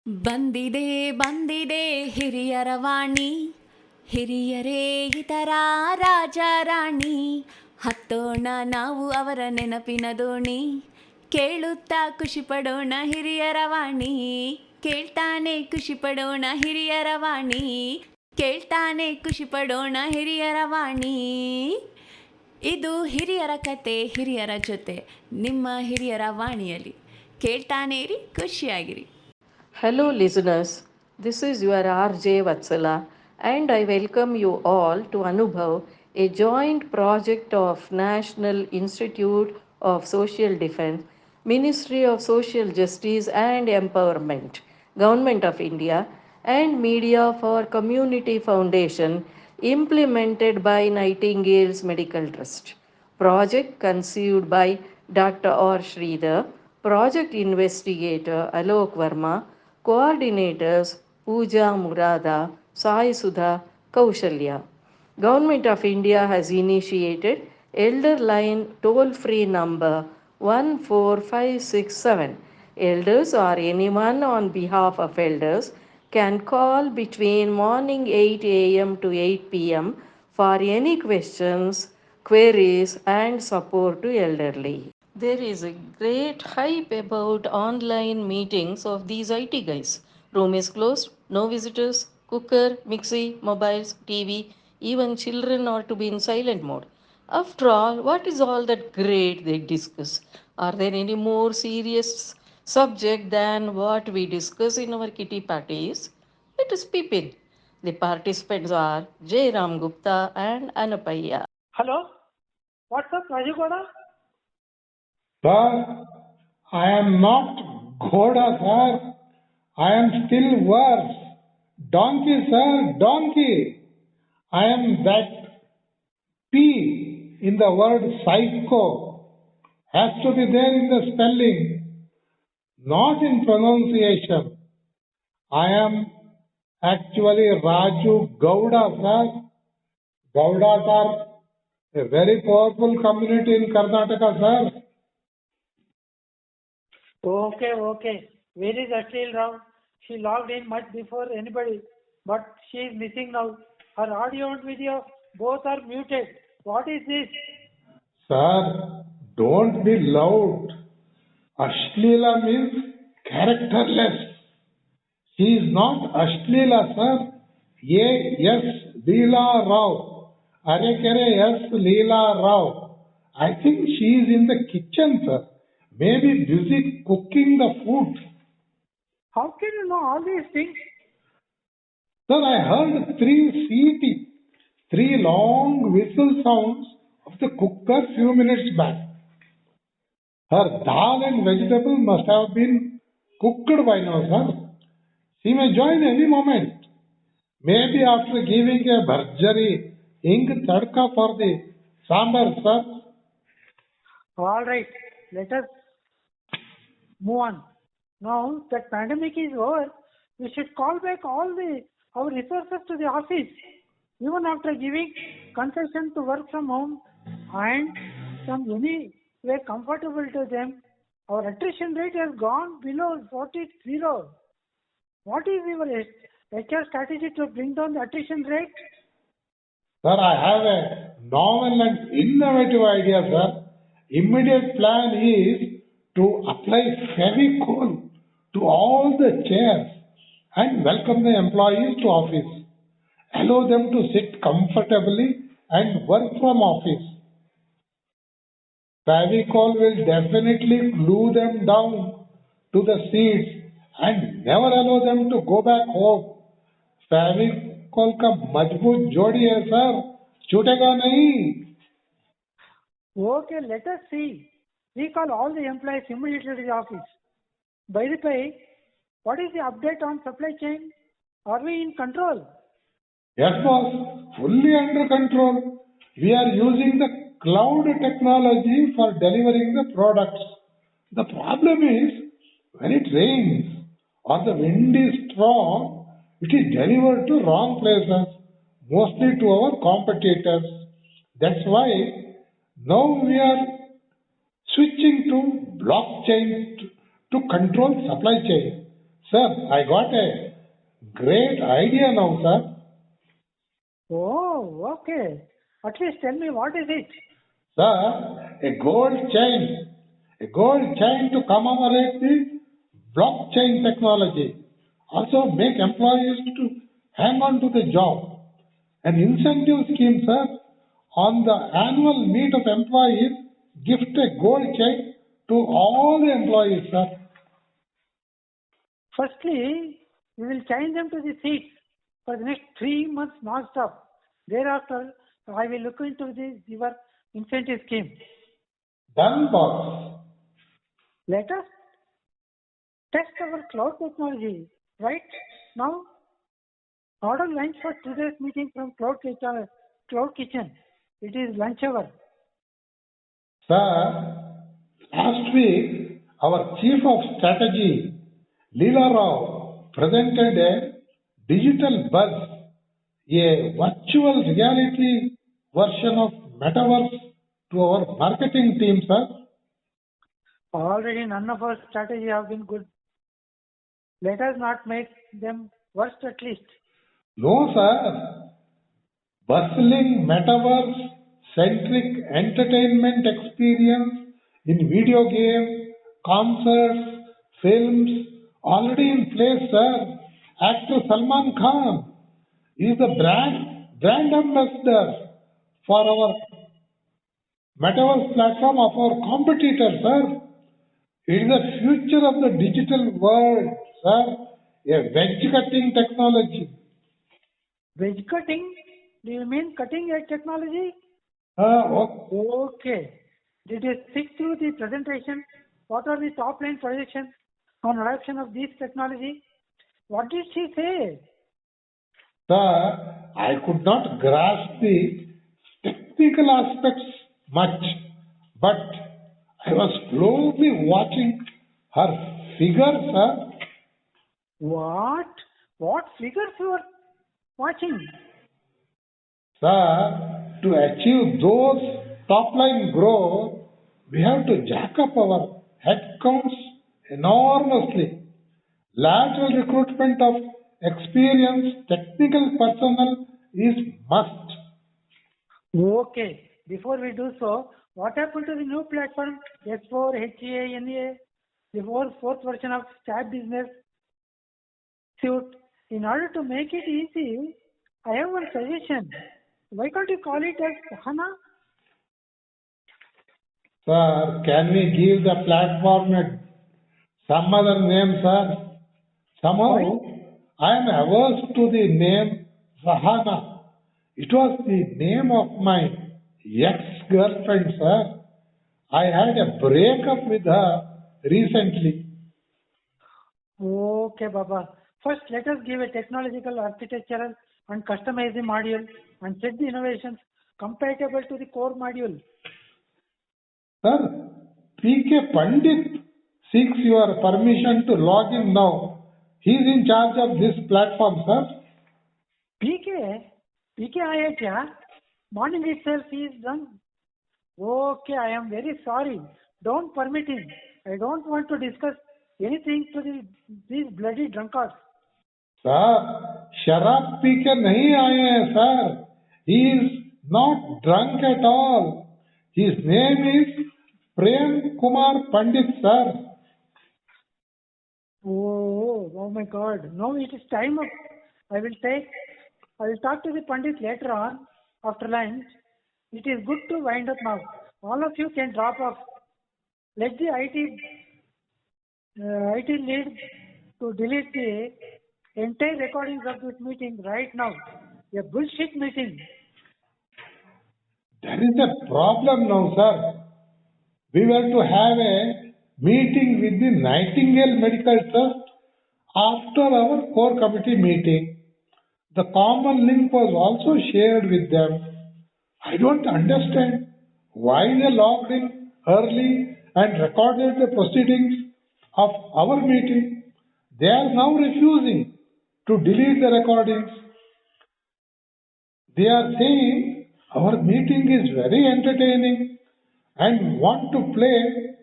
ಬಂದಿದೆ ಬಂದಿದೆ ಹಿರಿಯರ ವಾಣಿ, ಹಿರಿಯರೇ ಇತರ ರಾಜ ರಾಣಿ, ಹತ್ತೋಣ ನಾವು ಅವರ ನೆನಪಿನ ದೋಣಿ, ಕೇಳುತ್ತಾ ಖುಷಿ ಪಡೋಣ ಹಿರಿಯರ ವಾಣಿ, ಕೇಳ್ತಾನೆ ಖುಷಿ ಪಡೋಣ ಹಿರಿಯರ ವಾಣಿ, ಕೇಳ್ತಾನೆ ಖುಷಿ ಪಡೋಣ ಹಿರಿಯರ ವಾಣಿ. ಇದು ಹಿರಿಯರ ಕತೆ ಹಿರಿಯರ ಜೊತೆ ನಿಮ್ಮ ಹಿರಿಯರ ವಾಣಿಯಲ್ಲಿ. ಕೇಳ್ತಾನೆ ಇರಿ, ಖುಷಿಯಾಗಿರಿ. Hello listeners, this is your RJ Vatsala and I welcome you all to Anubhav, a joint project of National Institute of Social Defense, Ministry of Social Justice and Empowerment, Government of India and Media for Community Foundation, implemented by Nightingales Medical Trust. Project conceived by Dr. R. Sridhar, Project Investigator Alok Verma, Coordinators Pooja Murada, Sai Sudha, Kaushalya. Government of India has initiated Elder Line toll-free number 14567. Elders or anyone on behalf of elders can call between morning 8 a.m. to 8 p.m. for any questions, queries and support to elderly. There is a great hype about online meetings of these IT guys. Room is closed, no visitors, cooker, mixie, mobiles, TV, even children are to be in silent mode. After all, what is all that great they discuss? Are there any more serious subject than what we discuss in our kitty parties? Let us peep in. The participants are Jayaram, Gupta and Annappayya. Hello? What's up, Rajugoda? Sir, I am not Ghoda, sir. I am still worse. Donkey, sir, donkey. I am that P in the word psycho. Has to be there in the spelling, not in pronunciation. I am actually Raju Gowda, sir. Gowdas are a very powerful community in Karnataka, sir. Okay. Where is Ashil Rao? She logged in much before anybody, but she is missing now. Her audio and video both are muted. What is this? Sir, don't be loud. Ashlila means characterless. She is not Ashlila, sir. Yes, Leela Rao. Arekere, yes, Leela Rao. I think she is in the kitchen, sir. Maybe busy cooking the food. How can you know all these things? Sir, I heard 3 CT, 3 long whistle sounds of the cooker few minutes back. Her dal and vegetable must have been cooked by now, sir. She may join any moment. Maybe after giving a bharjari ink tadka for the sambar, sir. All right, let us move on. Now that pandemic is over, we should call back all our resources to the office, even after giving concession to work from home and some any way comfortable to them. Our attrition rate has gone below 40. What is your HR strategy to bring down the attrition rate? Sir, I have a novel and innovative idea, sir. Immediate plan is to apply Fevicol to all the chairs and welcome the employees to office. Allow them to sit comfortably and work from office. Fevicol will definitely glue them down to the seats and never allow them to go back home. Fevicol का मजबूत जोड़ी है sir, छूटेगा नहीं. Okay, let us see. We call all the employees immediately to the office. By the way, what is the update on supply chain? Are we in control? Yes, boss, fully under control. We are using the cloud technology for delivering the products. The problem is when it rains or the wind is strong, it is delivered to wrong places, mostly to our competitors. That's why now we are switching to blockchain to control supply chain. Sir, I got a great idea now, sir. Oh, okay. At least tell me what is it? Sir, a gold chain. A gold chain to commemorate the blockchain technology. Also make employees to hang on to the job. An incentive scheme, sir. On the annual meet of employees, gift a gold chain to all the employees, sir. Firstly, we will change them to the seats for the next 3 months non-stop. Thereafter, I will look into your incentive scheme. Done, boss. Let us test our cloud technology. Right now, order lunch for today's meeting from Cloud Kitchen. It is lunch hour. Sir, last week our Chief of Strategy, Leela Rao, presented a digital buzz, a virtual reality version of metaverse to our marketing team, sir. Already none of our strategy have been good. Let us not make them worst at least. No, sir. Bustling metaverse centric entertainment experience in video games, concerts, films already in place, sir. Actor Salman Khan is the brand ambassador for our metaverse platform of our competitor, sir. It is the future of the digital world, sir. A wedge cutting technology. Wedge cutting? Do you mean cutting edge technology? Okay. Did you stick through the presentation? What are the top line projections on adoption of this technology? What did she say? Sir, I could not grasp the technical aspects much, but I was closely watching her figure, sir. What? What figures you are watching? Sir, to achieve those top line growth, we have to jack up our headcounts enormously. Lateral recruitment of experienced technical personnel is must. Okay. Before we do so, what happened to the new platform S4, HEA, NEA, the fourth version of SAP Business Suite? In order to make it easy, I have one suggestion. Why can't you call it as HANA? Sir, can we give the platform some other name, sir? Somehow, I am averse to the name Sahana. It was the name of my ex-girlfriend, sir. I had a breakup with her recently. Okay, Baba. First, let us give a technological, architectural, and customize the module and set the innovations compatible to the core module. Sir, P.K. Pandit seeks your permission to log in now. He is in charge of this platform, sir. PK Ayatya, morning itself he is done. Okay, I am very sorry. Don't permit him. I don't want to discuss anything to these bloody drunkards. Sir, शराब P के नहीं आए हैं, sir. He is not drunk at all. His name is Prem Kumar Pandit, sir. Oh my God. No, it is time up. I will talk to the Pandit later on after lunch. It is good to wind up now. All of you can drop off. Let the IT lead to delete the entire recordings of this meeting right now. A bullshit meeting. There is a problem now, sir. We were to have a meeting with the Nightingale Medical Trust after our core committee meeting. The common link was also shared with them. I don't understand why they logged in early and recorded the proceedings of our meeting. They are now refusing to delete the recordings. They are saying our meeting is very entertaining and want to play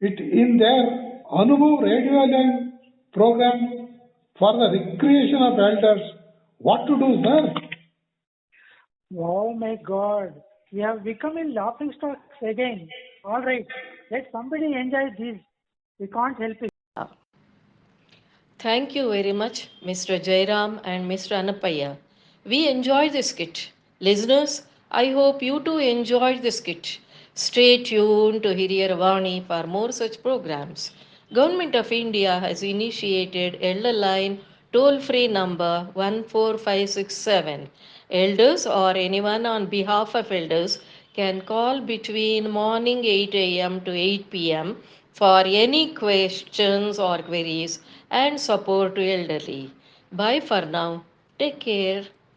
it in their Anubhav-Jayaram program for the recreation of elders. What to do, sir? Oh my God, we have become a laughing stock again. All right, let somebody enjoy this. We can't help it. Thank you very much, Mr. Jayaram and Mr. Annappayya. We enjoyed the skit. Listeners, I hope you too enjoyed the skit. Stay tuned to Hiriyar for more such programs. Government of India has initiated Elder Line toll-free number 14567. Elders or anyone on behalf of elders can call between morning 8 a.m. to 8 p.m. for any questions or queries and support to elderly. Bye for now. Take care.